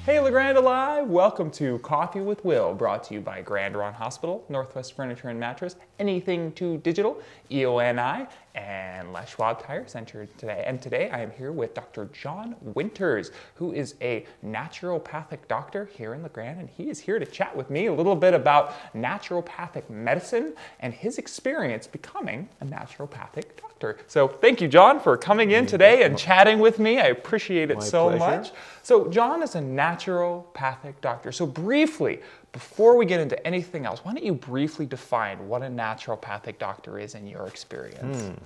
Hey LeGrand Alive! Welcome to Coffee with Will, brought to you by Grand Ron Hospital, Northwest Furniture and Mattress, Anything to Digital, EONI, and Les Schwab Tire Center today. And today I am here with Dr. John Winters, who is a naturopathic doctor here in LeGrand, and he is here to chat with me a little bit about naturopathic medicine and his experience becoming a naturopathic doctor. So thank you, John, for coming in today and chatting with me. I appreciate it so much. So John is a naturopathic doctor. So briefly, before we get into anything else, why don't you briefly define what a naturopathic doctor is in your experience?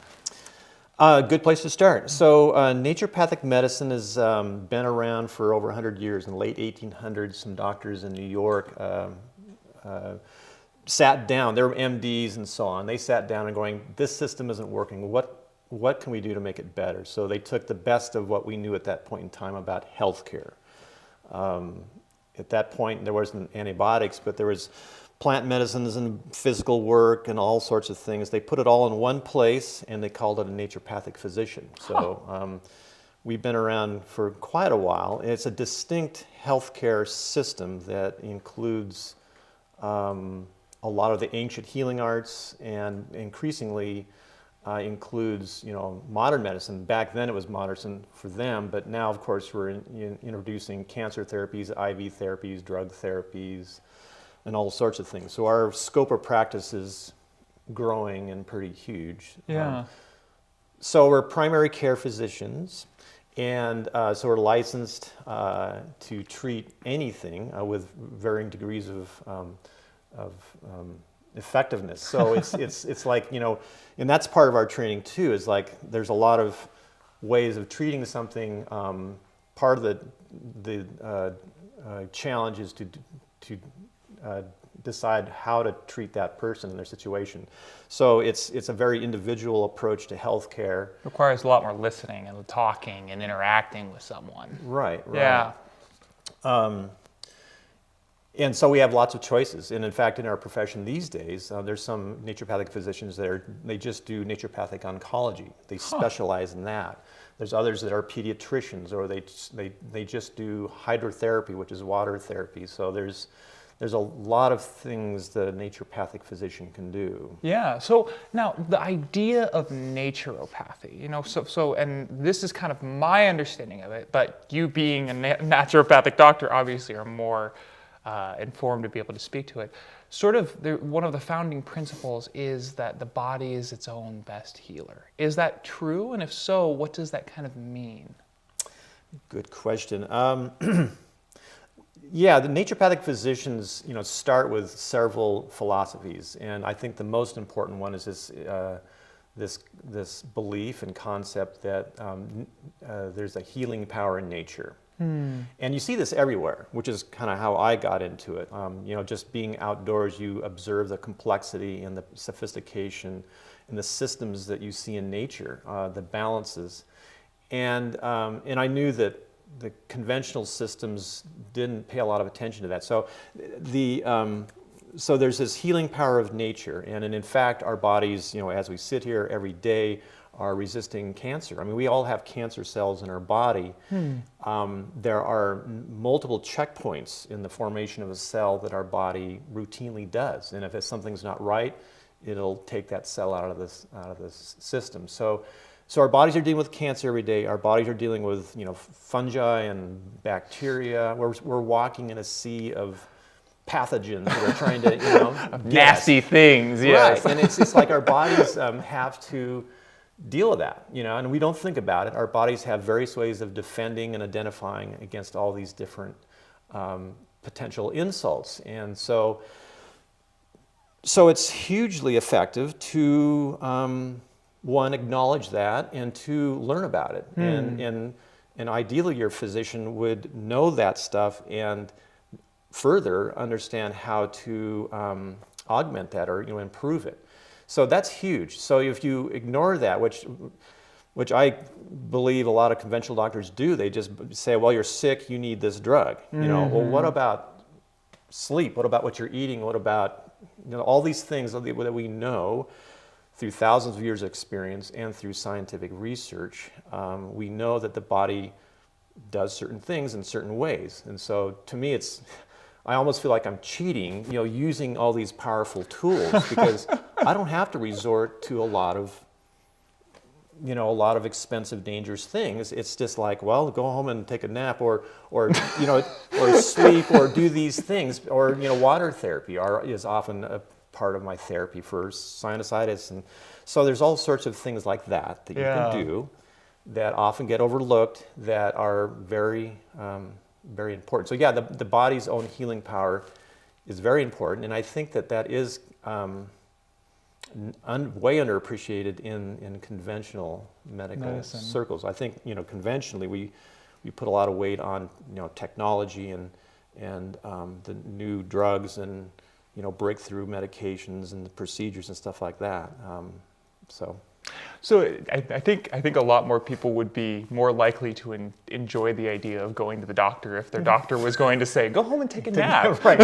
Good place to start. So naturopathic medicine has been around for over 100 years. In the late 1800s, some doctors in New York sat down. They were MDs and so on. They sat down and going, this system isn't working. What can we do to make it better? So they took the best of what we knew at that point in time about healthcare. At that point, there wasn't antibiotics, but there was plant medicines and physical work and all sorts of things. They put it all in one place, and they called it a naturopathic physician. So we've been around for quite a while. It's a distinct healthcare system that includes a lot of the ancient healing arts and increasingly includes, modern medicine. Back then it was modern for them, but now, of course, we're introducing cancer therapies, IV therapies, drug therapies, and all sorts of things. So our scope of practice is growing and pretty huge. Yeah. So we're primary care physicians, and so we're licensed to treat anything with varying degrees of effectiveness. So it's like, and that's part of our training too, is like there's a lot of ways of treating something. Part of the challenge is to decide how to treat that person in their situation. So it's a very individual approach to healthcare. Requires a lot more listening and talking and interacting with someone. Right. Yeah. And so we have lots of choices. And in fact, in our profession these days, there's some naturopathic physicians that they just do naturopathic oncology. They specialize in that. There's others that are pediatricians, or they just do hydrotherapy, which is water therapy. So there's a lot of things that a naturopathic physician can do. Yeah. So now the idea of naturopathy, so and this is kind of my understanding of it, but you being a naturopathic doctor obviously are more informed to be able to speak to it. Sort of one of the founding principles is that the body is its own best healer. Is that true? And if so, what does that kind of mean? Good question. Yeah, the naturopathic physicians, start with several philosophies, and I think the most important one is this belief and concept that there's a healing power in nature. And you see this everywhere, which is kind of how I got into it. Just being outdoors, you observe the complexity and the sophistication and the systems that you see in nature, the balances. And I knew that the conventional systems didn't pay a lot of attention to that. So so there's this healing power of nature, and in fact, our bodies, as we sit here every day, are resisting cancer. I mean, we all have cancer cells in our body. There are multiple checkpoints in the formation of a cell that our body routinely does, and if something's not right, it'll take that cell out of this system. So our bodies are dealing with cancer every day. Our bodies are dealing with fungi and bacteria. We're walking in a sea of pathogens that are trying to nasty things. Yes. Right, and it's like our bodies have to deal with that, and we don't think about it. Our bodies have various ways of defending and identifying against all these different potential insults, and so it's hugely effective to one, acknowledge that, and two, learn about it. And ideally your physician would know that stuff and further understand how to augment that or improve it. So that's huge. So if you ignore that, which I believe a lot of conventional doctors do, they just say, well, you're sick, you need this drug. Well, what about sleep? What about what you're eating? What about all these things that we know through thousands of years of experience and through scientific research? We know that the body does certain things in certain ways. And so to me, I almost feel like I'm cheating, using all these powerful tools because I don't have to resort to a lot of expensive, dangerous things. It's just like, well, go home and take a nap, or or sleep, or do these things, or water therapy is often a part of my therapy for sinusitis, and so there's all sorts of things like that you can do that often get overlooked that are very very important. So yeah, the body's own healing power is very important, and I think that is way underappreciated in conventional medical medicine circles. I think conventionally we put a lot of weight on technology and the new drugs and breakthrough medications and the procedures and stuff like that. So I think a lot more people would be more likely to enjoy the idea of going to the doctor if their doctor was going to say, go home and take a nap. Right.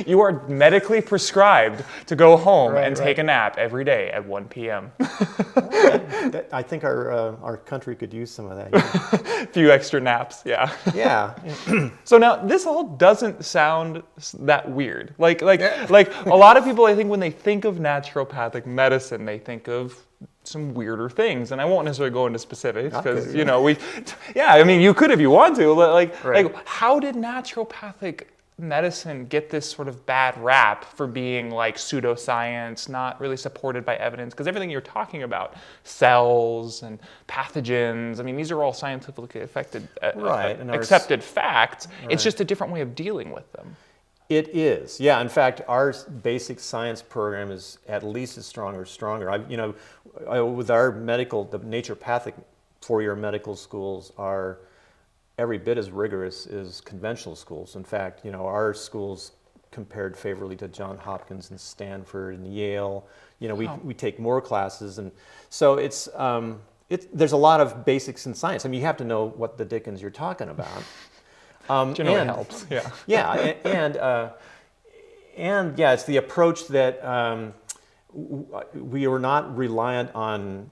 You are medically prescribed to go home and take a nap every day at 1 p.m. I think our country could use some of that. Yeah. A few extra naps, yeah. Yeah. So now this all doesn't sound that weird. Like a lot of people, I think when they think of naturopathic medicine, they think of some weirder things, and I won't necessarily go into specifics because you could if you want to. But like how did naturopathic medicine get this sort of bad rap for being like pseudoscience, not really supported by evidence? Because everything you're talking about, cells and pathogens, I mean, these are all scientifically accepted facts. Right. It's just a different way of dealing with them. It is, yeah. In fact, our basic science program is at least as strong or stronger. With our the naturopathic four-year medical schools are every bit as rigorous as conventional schools. In fact, our schools compared favorably to Johns Hopkins and Stanford and Yale. We take more classes, and so there's a lot of basics in science. I mean, you have to know what the dickens you're talking about. Generally helps, yeah. Yeah, and it's the approach that we are not reliant on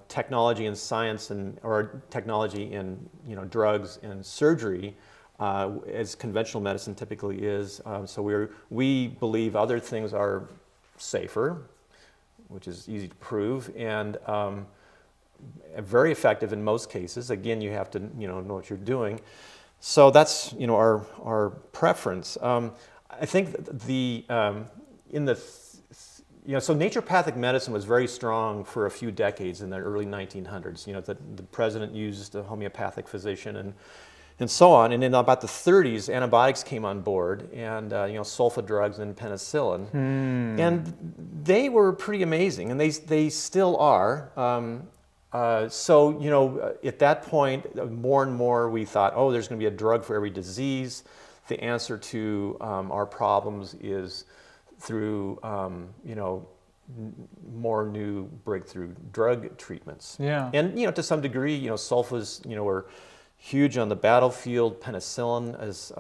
technology and science or technology in drugs and surgery as conventional medicine typically is. So we believe other things are safer, which is easy to prove, and very effective in most cases. Again, you have to know what you're doing. So that's our preference. I think so naturopathic medicine was very strong for a few decades in the early 1900s. The president used a homeopathic physician and so on. And in about the 30s, antibiotics came on board, and sulfa drugs and penicillin, and they were pretty amazing, and they still are. At that point, more and more we thought, there's going to be a drug for every disease. The answer to our problems is through, more new breakthrough drug treatments. Yeah. And, to some degree, sulfas, were huge on the battlefield. Penicillin has,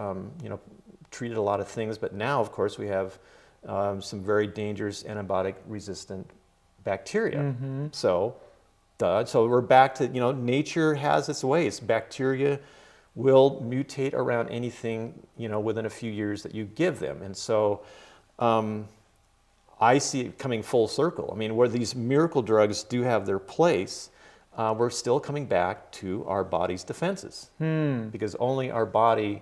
treated a lot of things. But now, of course, we have some very dangerous antibiotic-resistant bacteria. Mm-hmm. So we're back to, nature has its ways. Bacteria will mutate around anything, within a few years that you give them. And so I see it coming full circle. I mean, where these miracle drugs do have their place, we're still coming back to our body's defenses. Because only our body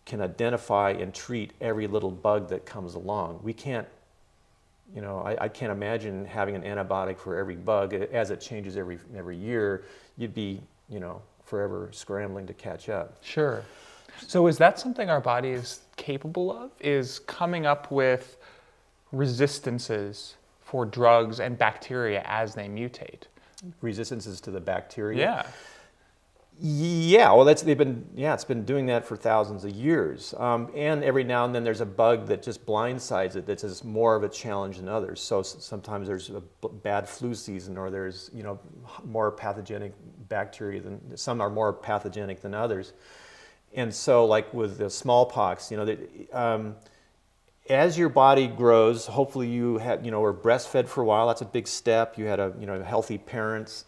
can identify and treat every little bug that comes along. We can't, I can't imagine having an antibiotic for every bug. As it changes every year, you'd be, forever scrambling to catch up. Sure. So is that something our body is capable of? Is coming up with resistances for drugs and bacteria as they mutate? Resistances to the bacteria? Yeah. Yeah, well, it's been doing that for thousands of years. And every now and then there's a bug that just blindsides it that's just more of a challenge than others. So sometimes there's a bad flu season, or there's, more pathogenic bacteria some are more pathogenic than others. And so like with the smallpox, as your body grows, hopefully you were breastfed for a while. That's a big step. You had healthy parents.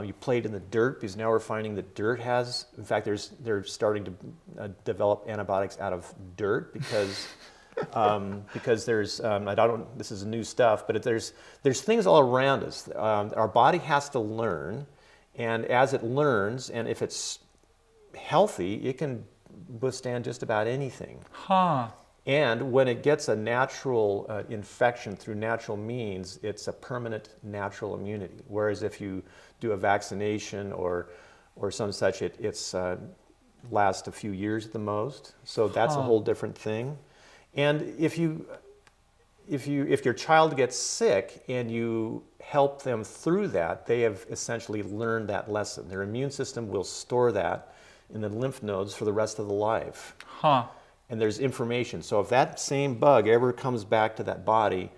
You play it in the dirt, because now we're finding that dirt has, in fact, they're starting to develop antibiotics out of dirt because there's, this is new stuff, but there's things all around us. Our body has to learn, and as it learns, and if it's healthy, it can withstand just about anything. Huh. And when it gets a natural infection through natural means, it's a permanent natural immunity. Whereas if you do a vaccination or some such, it's lasts a few years at the most. So that's a whole different thing. And if your child gets sick and you help them through that, they have essentially learned that lesson. Their immune system will store that in the lymph nodes for the rest of the life. Huh. And there's information. So if that same bug ever comes back to that body,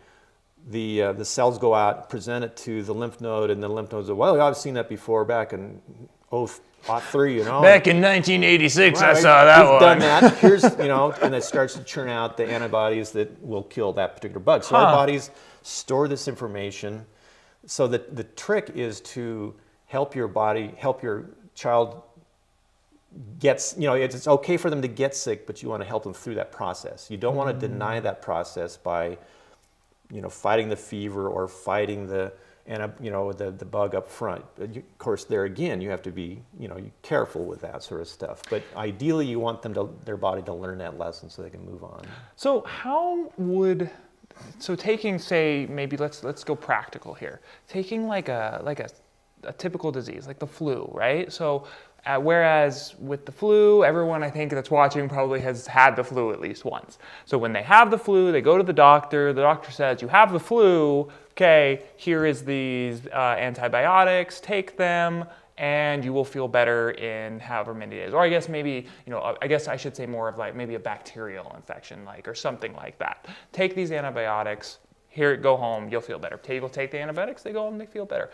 the cells go out, present it to the lymph node, and the lymph nodes go, well, I've seen that before back in 03, you know. Back in 1986, right, I saw that we've one. done that. Here's, you know, and it starts to churn out the antibodies that will kill that particular bug. So our bodies store this information. So the trick is to help your body, help your child gets, you know, it's okay for them to get sick, but you want to help them through that process. You don't want to deny that process by, you know, fighting the fever or fighting the bug up front. Of course, there again, you have to be, you know, careful with that sort of stuff. But ideally, you want their body to learn that lesson so they can move on. So taking, say, maybe let's go practical here. Taking like a typical disease, like the flu, right? So whereas with the flu, everyone I think that's watching probably has had the flu at least once. So when they have the flu, they go to the doctor says, you have the flu, okay, here is these antibiotics, take them, and you will feel better in however many days. Or I guess maybe, you know, I guess I should say more of like maybe a bacterial infection, like, or something like that. Take these antibiotics, here, go home, you'll feel better. People take the antibiotics, they go home, they feel better.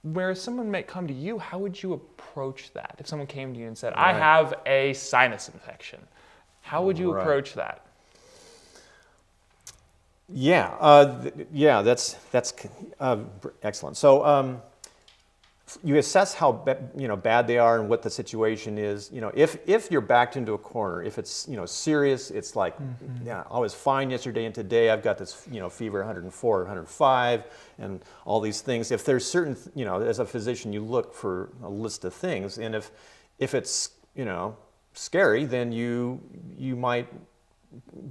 Whereas someone might come to you, how would you approach that? If someone came to you and said, I have a sinus infection, how would you approach that? Yeah, that's excellent. So you assess how bad they are and what the situation is. You know, if you're backed into a corner, if it's, you know, serious, it's like, yeah, I was fine yesterday and today I've got this, you know, fever 104, 105, and all these things. If there's certain, you know, as a physician, you look for a list of things, and if it's, you know, scary, then you might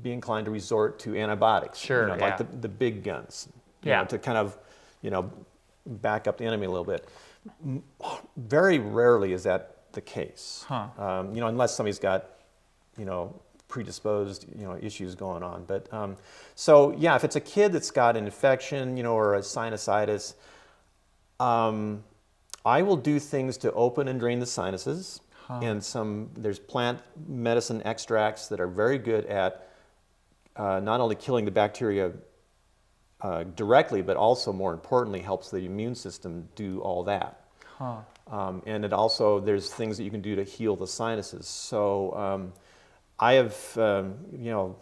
be inclined to resort to antibiotics. Sure, you know, like the big guns. You know, to kind of, you know, back up the enemy a little bit. Very rarely is that the case. You know, unless somebody's got, you know, predisposed, you know, issues going on. But so yeah, if it's a kid that's got an infection, you know, or a sinusitis, I will do things to open and drain the sinuses. And there's plant medicine extracts that are very good at not only killing the bacteria directly, but also, more importantly, helps the immune system do all that. And it also, there's things that you can do to heal the sinuses. So I have, you know,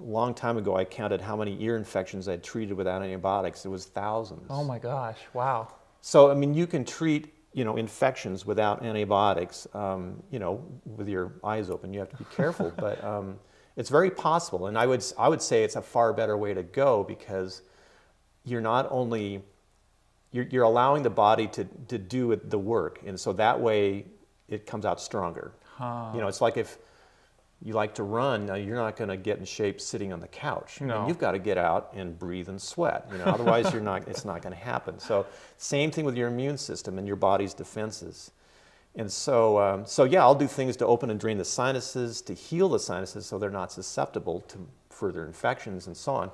a long time ago, I counted how many ear infections I'd treated without antibiotics. It was thousands. Oh my gosh, wow. So, I mean, you can treat, you know, infections without antibiotics, you know, with your eyes open. You have to be careful, but it's very possible. And I would say it's a far better way to go, because you're not only, you're allowing the body to do the work. And so that way it comes out stronger. You know, it's like if you like to run, you're not going to get in shape sitting on the couch. No. I mean, you've got to get out and breathe and sweat. You know, otherwise it's not going to happen. So same thing with your immune system and your body's defenses. And so, yeah, I'll do things to open and drain the sinuses, to heal the sinuses so they're not susceptible to further infections and so on.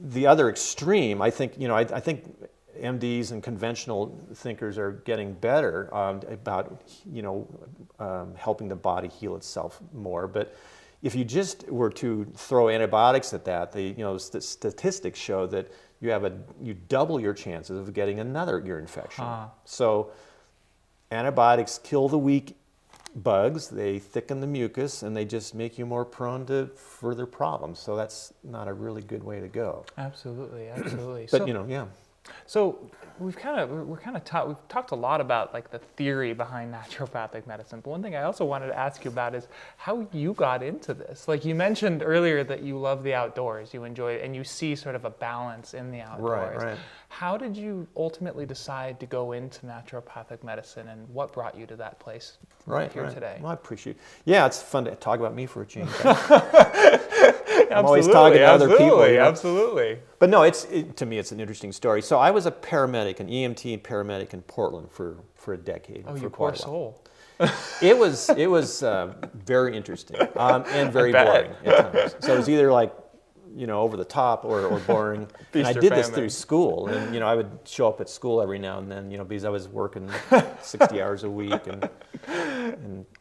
The other extreme, I think, you know, I think MDs and conventional thinkers are getting better about, you know, helping the body heal itself more. But if you just were to throw antibiotics at that, the, you know, statistics show that you double your chances of getting another ear infection. So antibiotics kill the weak bugs, they thicken the mucus, and they just make you more prone to further problems. So that's not a really good way to go. Absolutely, absolutely. But, you know, yeah. So we've talked a lot about like the theory behind naturopathic medicine, but one thing I also wanted to ask you about is how you got into this. Like you mentioned earlier that you love the outdoors, you enjoy it, and you see sort of a balance in the outdoors. Right. How did you ultimately decide to go into naturopathic medicine, and what brought you to that place here today? Well, I appreciate it. Yeah, it's fun to talk about me for a change. I'm always talking to other people. You know? Absolutely. But no, to me, it's an interesting story. So I was a paramedic, an EMT paramedic in Portland for a decade. Oh, for you quite poor a while. soul. It was very interesting and very boring at times. So it was either like, over the top or boring. And I did this through school, and I would show up at school every now and then, because I was working 60 hours a week and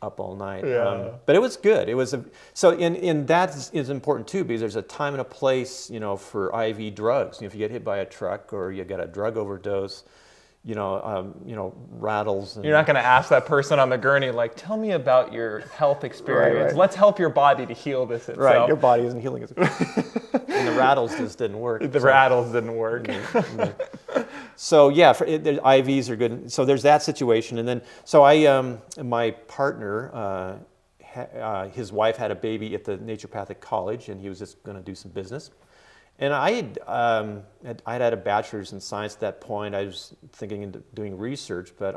up all night. Yeah. But it was good. It was and that is important too, because there's a time and a place, for IV drugs. If you get hit by a truck or you get a drug overdose, rattles. And you're not going to ask that person on the gurney, like, tell me about your health experience. Right. Let's help your body to heal this itself. Right, your body isn't healing itself. And the rattles just didn't work. Rattles didn't work. So yeah, the IVs are good. So there's that situation, and then my partner, his wife had a baby at the naturopathic college, and he was just going to do some business. And I'd had a bachelor's in science at that point. I was thinking into doing research, but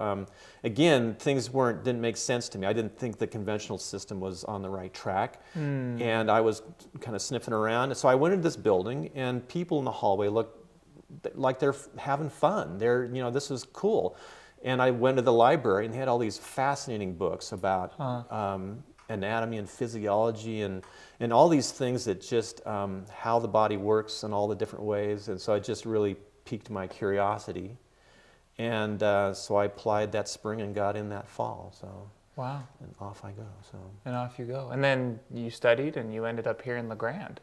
again, things didn't make sense to me. I didn't think the conventional system was on the right track, and I was kind of sniffing around. And so I went into this building, and people in the hallway looked like they're having fun. This was cool. And I went to the library, and they had all these fascinating books about anatomy and physiology and all these things that just how the body works in all the different ways. And so it just really piqued my curiosity. And so I applied that spring and got in that fall. So wow. And off I go. And off you go. And then you studied and you ended up here in LeGrand.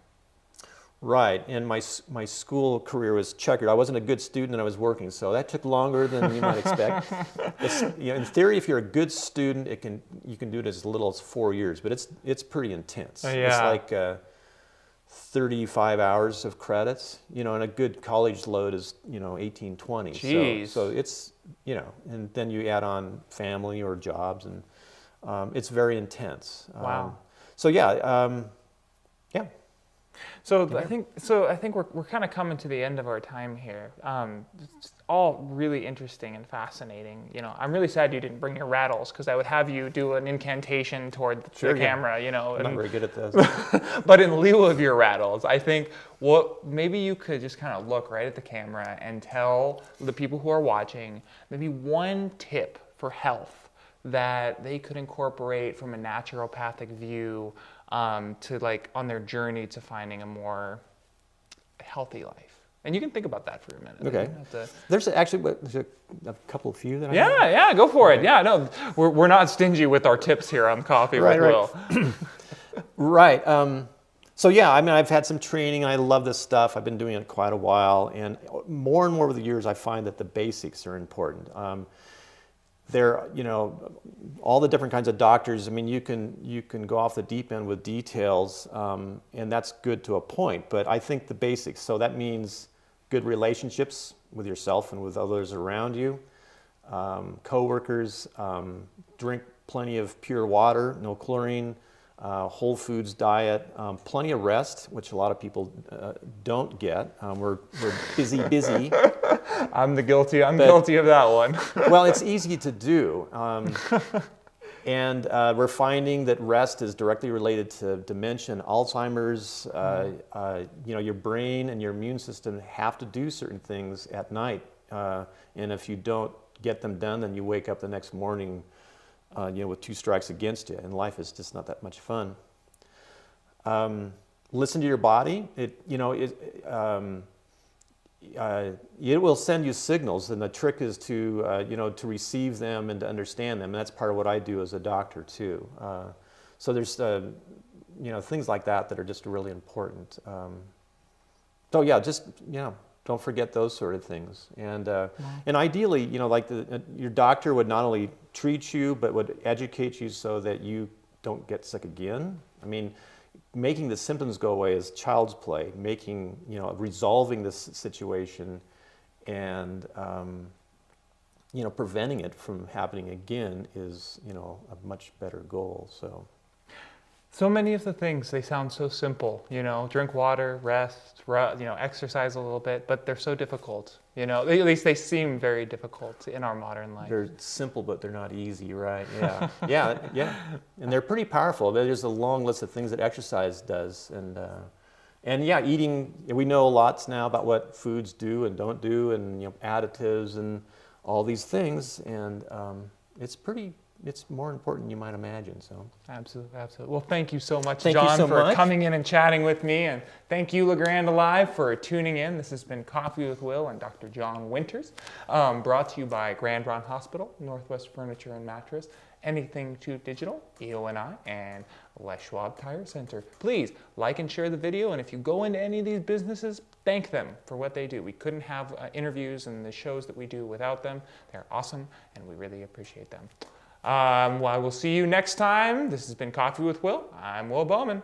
Right, and my school career was checkered. I wasn't a good student and I was working, so that took longer than you might expect. In theory, if you're a good student, you can do it as little as 4 years, but it's pretty intense. Yeah. It's like 35 hours of credits, and a good college load is 18, 20. Jeez. So it's and then you add on family or jobs, and it's very intense. Wow. So yeah. So I think we're kind of coming to the end of our time here. It's all really interesting and fascinating. I'm really sad you didn't bring your rattles, because I would have you do an incantation toward the camera. I'm not very good at this. But in lieu of your rattles, I think maybe you could just kind of look right at the camera and tell the people who are watching maybe one tip for health that they could incorporate from a naturopathic view to on their journey to finding a more healthy life. And you can think about that for a minute. Okay. There's actually a couple of few that I Yeah, go for it. Yeah, no, we're not stingy with our tips here on Coffee with Will. Right. So yeah, I've had some training. I love this stuff. I've been doing it quite a while, and more over the years, I find that the basics are important. All the different kinds of doctors. You can go off the deep end with details, and that's good to a point. But I think the basics. So that means good relationships with yourself and with others around you, coworkers. Drink plenty of pure water, no chlorine. Whole foods diet, plenty of rest, which a lot of people don't get. We're busy. I'm guilty of that one. Well, it's easy to do. And we're finding that rest is directly related to dementia and Alzheimer's. Your brain and your immune system have to do certain things at night. And if you don't get them done, then you wake up the next morning with 2 strikes against you, and life is just not that much fun. Listen to your body. It will send you signals, and the trick is to receive them and to understand them. And that's part of what I do as a doctor too. So there's things like that are just really important. So yeah, don't forget those sort of things. And and ideally, your doctor would not only treat you, but would educate you so that you don't get sick again. Making the symptoms go away is child's play. Resolving this situation And you know, preventing it from happening again is, you know, a much better goal. So many of the things, they sound so simple, you know, drink water, rest, you know, exercise a little bit, but they're so difficult, you know, at least they seem very difficult in our modern life. They're simple, but they're not easy, right? Yeah, yeah. And they're pretty powerful. There's a long list of things that exercise does. And yeah, eating, we know lots now about what foods do and don't do, and, you know, additives and all these things. And it's more important than you might imagine. So Absolutely, absolutely. Well, thank you so much, Thank you John, so for much. coming in and chatting with me. And thank you, LeGrand Alive, for tuning in. This has been Coffee with Will and Dr. John Winters, brought to you by Grand Ron Hospital, Northwest Furniture and Mattress, Anything to Digital, EONI, and Les Schwab Tire Center. Please like and share the video. And if you go into any of these businesses, thank them for what they do. We couldn't have interviews and the shows that we do without them. They're awesome, and we really appreciate them. Well, I will see you next time. This has been Coffee with Will. I'm Will Bowman.